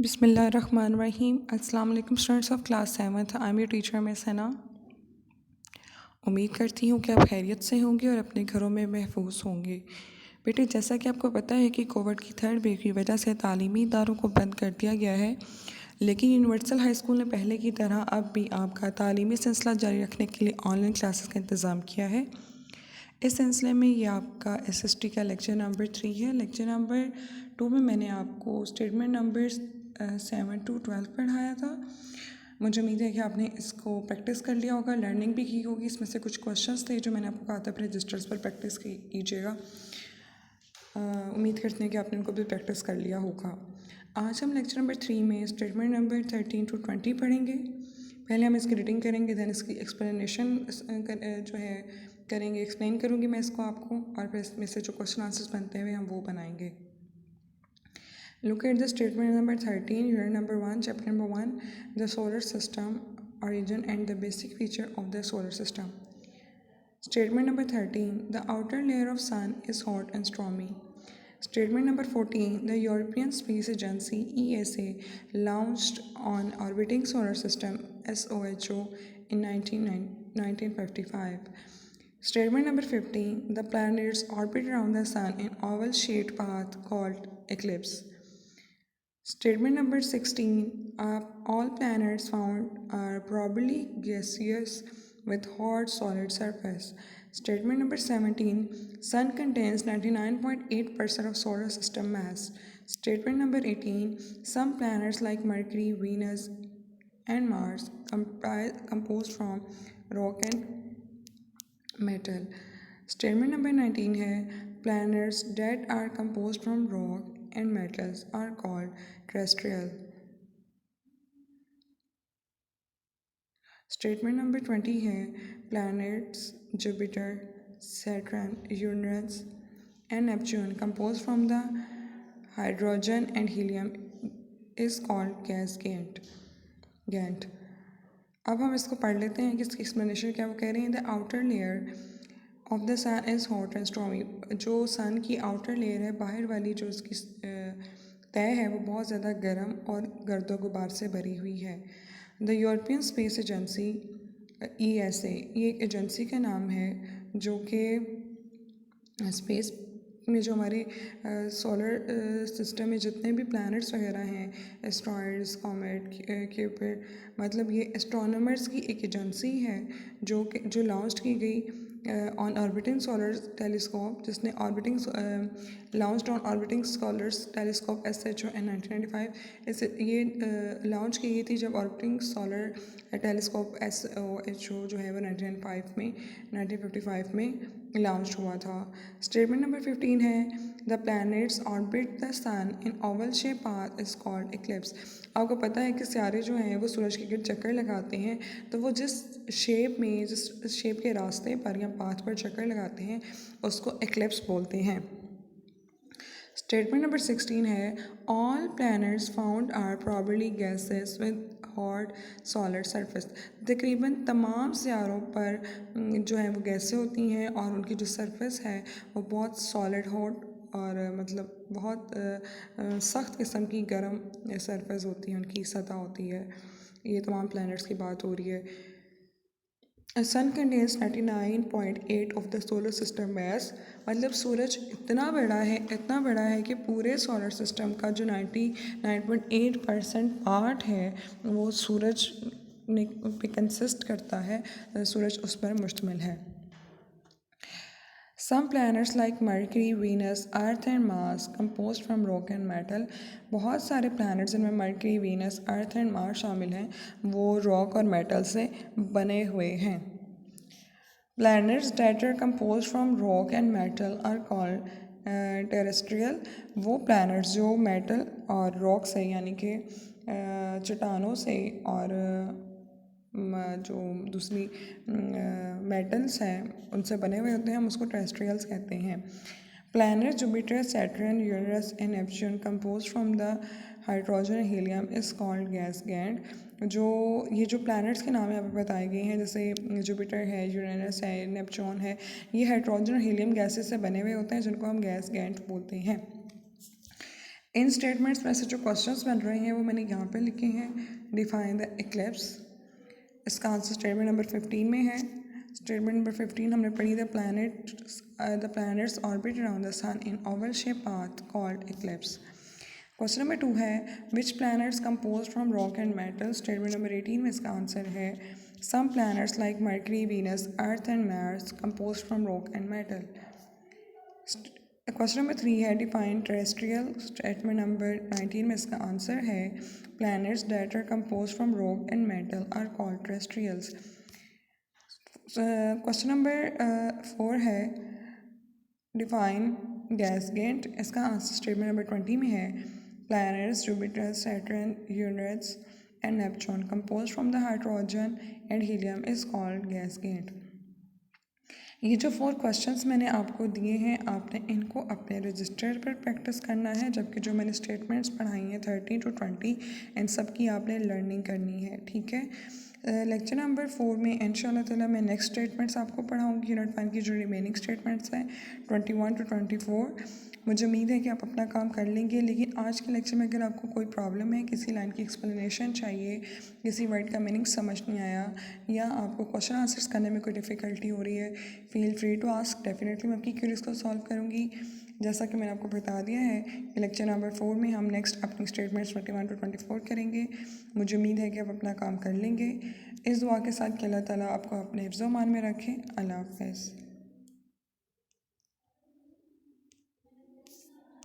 बिस्मिल्लाहिर्रहमानिर्रहीम। अस्सलाम वालेकुम students of class 7th। I am your teacher miss Sana. उम्मीद करती हूँ कि आप खैरियत से होंगे और अपने घरों में महफूज होंगे। बेटे, जैसा कि आपको पता है कि कोविड की थर्ड वेव की वजह से तालीमी इदारों को बंद कर दिया गया है, लेकिन यूनिवर्सल हाई स्कूल ने पहले की तरह अब भी आपका तालीमी सिलसिला जारी रखने के लिए ऑनलाइन क्लासेस का इंतज़ाम किया है। इस सिलसिले में ये आपका SST का लेक्चर नंबर 3 है। लेक्चर नंबर 2 में मैंने आपको स्टेटमेंट नंबर 7 to 12 पढ़ाया था। मुझे उम्मीद है कि आपने इसको प्रैक्टिस कर लिया होगा, लर्निंग भी की होगी। इसमें से कुछ क्वेश्चंस थे जो मैंने आपको कहा था रजिस्टर्स पर प्रैक्टिस कीजिएगा। उम्मीद करते हैं कि आपने उनको भी प्रैक्टिस कर लिया होगा। आज हम लेक्चर नंबर 3 में स्टेटमेंट नंबर 13 to 20 पढ़ेंगे। पहले हम इसकी रीडिंग करेंगे, दैन इसकी एक्सप्लेनेशन जो है करेंगे, एक्सप्लेन करूँगी मैं इसको आपको, और फिर इसमें से जो क्वेश्चन आंसर्स बनते हुए हम वो बनाएंगे। Look at the statement number 13, unit number 1, chapter number 1, the solar system, origin and the basic feature of the solar system. Statement number 13, the outer layer of sun is hot and stormy. Statement number 14, the European Space Agency ESA launched on orbiting solar system SOHO in 1955. Statement number 15, the planets orbit around the sun in oval-shaped path called eclipse. Statement number 16, all planets found are probably gaseous with hot solid surface. Statement number 17, sun contains 99.8% of solar system mass. Statement number 18, some planets like Mercury, Venus and Mars composed from rock and metal. Statement number 19 है, planets that are composed from rock and metals are called terrestrial. Statement number 20 है, planets Jupiter, Saturn, Uranus and Neptune composed from the hydrogen and helium is called gas giant. अब हम इसको पढ़ लेते हैं कि इसकी एक्सप्लेनेशन क्या वो कह रहे हैं। The outer layer of the sun is hot and stormy. जो सन की आउटर लेयर है, बाहर वाली जो उसकी तय है, वो बहुत ज़्यादा गर्म और गर्दो गुबार से भरी हुई है। The European space agency ESA, ये एक एजेंसी का नाम है जो कि स्पेस में जो हमारे सोलर सिस्टम में जितने भी प्लैनेट्स वगैरह हैं, एस्ट्रॉयड्स, कॉमेट, क्यूपिड, मतलब ये एस्ट्रोनॉमर्स की एक एजेंसी है जो लॉन्च की गई ऑन ऑर्बिटिंग सोलर टेलीस्कोप, जिसने launched on orbiting solar telescope SHO in 1995। ये लॉन्च की गई थी जब ऑर्बिटिंग सोलर टेलीस्कोप SOHO जो है वो 1955 में लॉन्च हुआ था। स्टेटमेंट नंबर 15 है, the planets orbit the sun in oval shape path is called eclipse. आपको पता है कि सितारे जो हैं वो सूरज के गिर्द चक्कर लगाते हैं, तो वो जिस शेप के रास्ते पर या पाथ पर चक्कर लगाते हैं उसको एक्लिप्स बोलते हैं। स्टेटमेंट नंबर 16 है, all planets found are probably gases with hot solid surface. तकरीबन तमाम सितारों पर जो है वो गैसें होती हैं और उनकी जो सरफेस है वो बहुत सॉलिड हॉट और मतलब बहुत सख्त किस्म की गर्म सरफेस होती है, उनकी सतह होती है। ये तमाम प्लैनेट्स की बात हो रही है। Sun contains 99.8 of the solar system mass, मतलब सूरज इतना बड़ा है कि पूरे सोलर सिस्टम का जो 99.8% पार्ट है वो सूरज पे कंसिस्ट करता है, सूरज उस पर मुश्तमिल है। Some planets like Mercury, Venus, Earth and Mars composed from rock and metal। बहुत सारे planets जिनमें Mercury, Venus, Earth and Mars शामिल हैं वो rock और metal से बने हुए हैं। Planets that are composed from rock and metal are called terrestrial। वो planets जो metal और rock से यानी कि चट्टानों से और जो दूसरी मेटल्स हैं उनसे बने हुए होते हैं, हम उसको टेरेस्ट्रियल्स कहते हैं। Planet Jupiter, Saturn, Uranus and Neptune compose from the hydrogen helium is called gas giant. ये जो प्लैनेट्स के नाम यहाँ पे बताए गए हैं, जैसे जुपिटर है, यूरेनस है, नेपच्यून है, ये हाइड्रोजन और हीलियम गैसेस से बने हुए होते हैं जिनको हम गैस गैंड बोलते हैं। इन स्टेटमेंट्स में से जो क्वेश्चंस बन रहे हैं वो मैंने यहाँ पे लिखे हैं। डिफाइन द इक्लिप्स, इसका आंसर स्टेटमेंट नंबर 15 में है। स्टेटमेंट नंबर 15 हमने पढ़ी, the planets orbit around the sun in oval shape path called eclipse. Question number 2 है, which planets compose from rock and metal. Statement number 18 में इसका answer है, some planets like Mercury, Venus, Earth and Mars compose from rock and metal. Question number 3 है, define terrestrial. Statement number 19 में इसका answer है, planets that are compose from rock and metal are called terrestrials. Question number 4 है, define gas गेट। इसका answer statement number 20 में है, planets Jupiter, Saturn, Uranus and Neptune compose from the hydrogen and helium is called gas गेट। ये जो 4 questions मैंने आपको दिए हैं, आपने इनको अपने रजिस्टर पर प्रैक्टिस करना है, जबकि जो मैंने स्टेटमेंट्स पढ़ाई हैं 30 to 20, इन सब की आपने लर्निंग करनी है, ठीक है। लेक्चर नंबर 4 में इंशाल्लाह ताला मैं नेक्स्ट स्टेटमेंट्स आपको पढ़ाऊँगी, यूनिट 1 की जो रिमेनिंग स्टेटमेंट्स हैं 21 to 24। मुझे उम्मीद है कि आप अपना काम कर लेंगे। लेकिन आज के लेक्चर में अगर आपको कोई प्रॉब्लम है, किसी लाइन की एक्सप्लेनेशन चाहिए, किसी वर्ड का मीनिंग समझ नहीं आया, या आपको क्वेश्चन आंसर्स करने में कोई डिफ़िकल्टी हो रही है, feel free to ask. Definitely मैं आपकी क्वेरीज को सॉल्व करूँगी। जैसा कि मैंने आपको बता दिया है कि लेक्चर नंबर 4 में हम नेक्स्ट अपनी स्टेटमेंट्स 21 to 24 करेंगे। मुझे उम्मीद है कि आप अपना काम कर लेंगे। इस दुआ के साथ कि अल्लाह ताला आपको अपने हिफ्ज़-ओ-मान में रखें। अल्लाह हाफ़िज़।